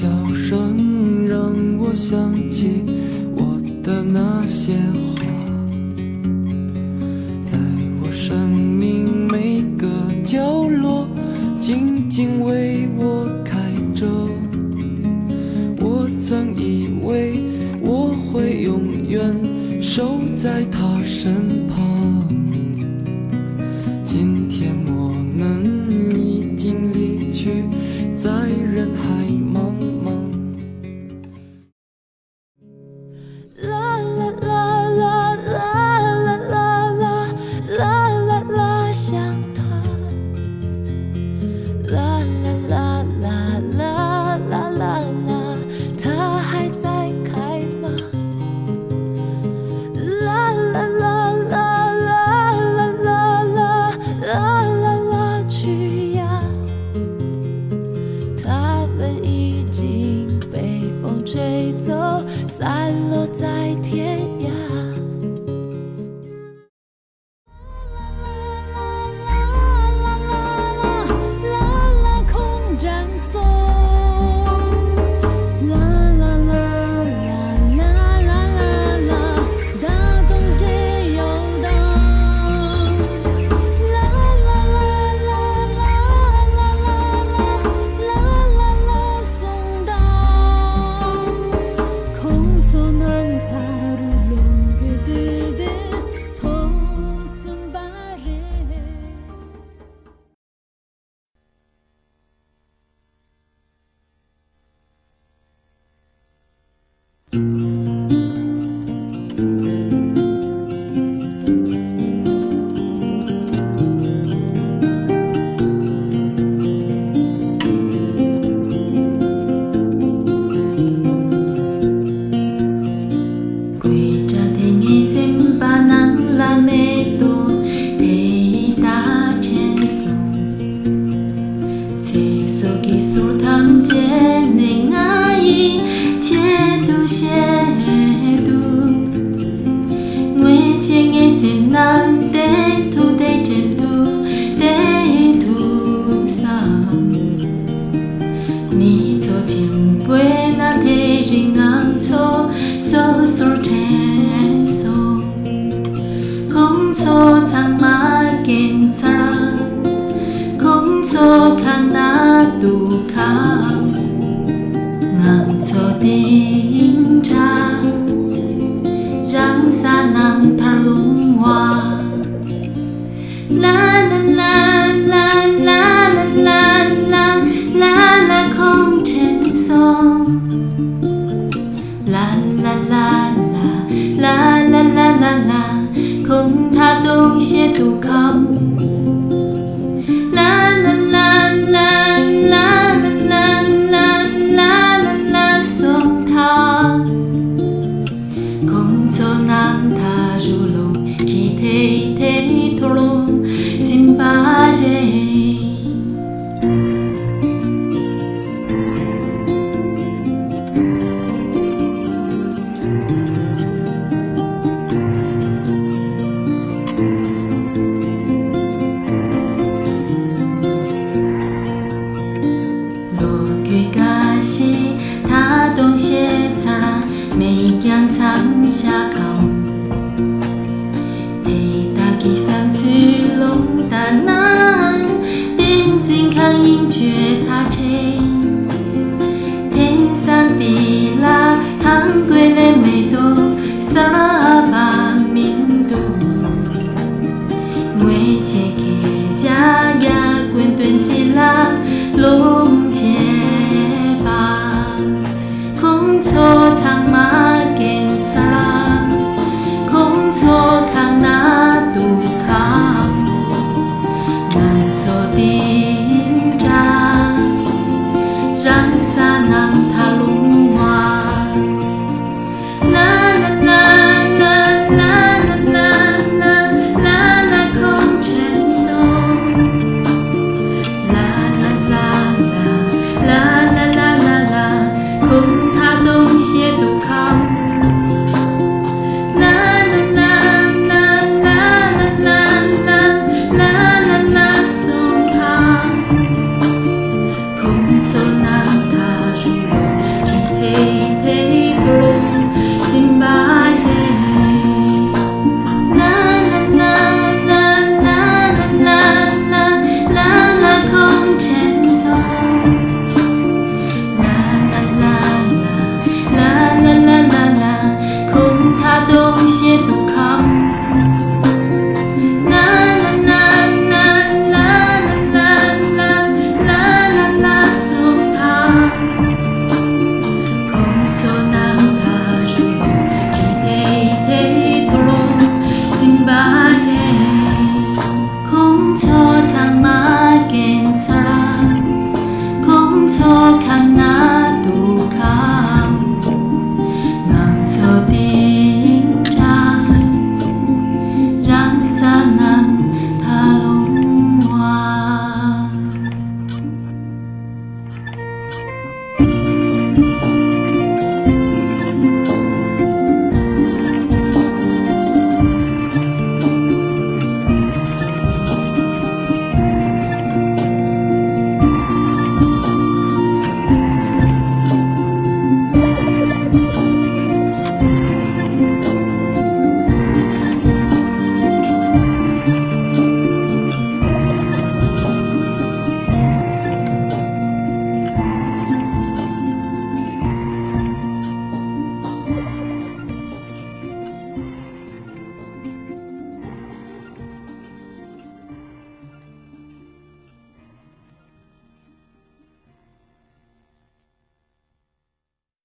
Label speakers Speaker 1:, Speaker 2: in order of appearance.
Speaker 1: 笑声让我想起我的那些话，在我生命每个角落静静为我开着。我曾以为我会永远守在他身旁，今天我们已经离去，在人海茫茫。
Speaker 2: 啦啦啦啦啦啦啦啦啦啦，想他。啦啦啦啦啦啦啦啦，他还在开吗？啦啦啦啦啦啦啦啦啦啦，去呀！他们已经被风吹走，散落在天涯。空战颂，啦啦啦啦啦啦啦，大东西游荡，啦啦啦啦啦啦啦啦，送到空错难擦入龙给的的头森巴人。
Speaker 3: Quỳ cha thề nghe xem ba nắng là mê tô thề ta trên sông chế số kỳ số tham chế nề ngái chế tu chế tu nguyện chế nghe xem nắng tế thu tế trên tu sam mi cho chim quê na thề rình ngang cho so so trên so không cho thang ma kiến ra không cho khang na tu khang ngang cho tiếng cha răng xa nang thar lung hoa la la la la la la la la không trên sông la la la la la la la la không tha đông sẽ tu khăm la la la la la la la la la la sông tha không cho nam tha ru lông khi thế thế thô lông xin ba dê他东西擦啦，没讲藏下口。地大吉三去龙大难，电军抗英绝他车。天上地啦，唐贵嘞没多，萨拉巴民都。每节给家呀，滚顿起啦，龙节。không cho thang ma kiến ra không cho khang na tu kham nang cho tim cha 촉촉한